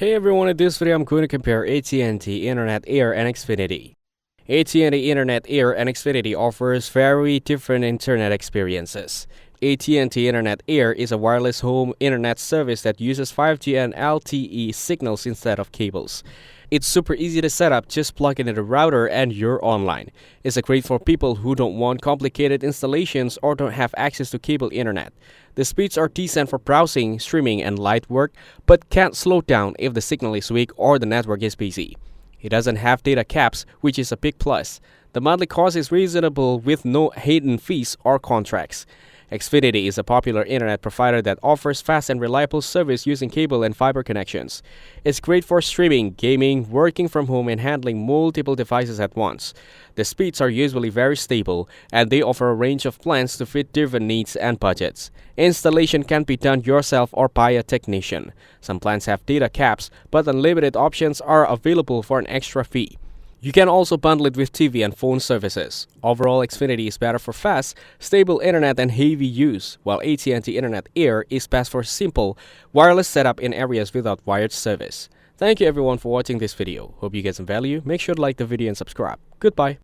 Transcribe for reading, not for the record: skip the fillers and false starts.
Hey everyone, in this video I'm going to compare AT&T Internet Air and Xfinity. AT&T Internet Air and Xfinity offers very different internet experiences. AT&T Internet Air is a wireless home internet service that uses 5G and LTE signals instead of cables. It's super easy to set up, just plug in the router and you're online. It's great for people who don't want complicated installations or don't have access to cable internet. The speeds are decent for browsing, streaming, and light work, but can't slow down if the signal is weak or the network is busy. It doesn't have data caps, which is a big plus. The monthly cost is reasonable with no hidden fees or contracts. Xfinity is a popular internet provider that offers fast and reliable service using cable and fiber connections. It's great for streaming, gaming, working from home, and handling multiple devices at once. The speeds are usually very stable, and they offer a range of plans to fit different needs and budgets. Installation can be done yourself or by a technician. Some plans have data caps, but unlimited options are available for an extra fee. You can also bundle it with TV and phone services. Overall, Xfinity is better for fast, stable internet and heavy use, while AT&T Internet Air is best for simple, wireless setup in areas without wired service. Thank you everyone for watching this video. Hope you get some value. Make sure to like the video and subscribe. Goodbye.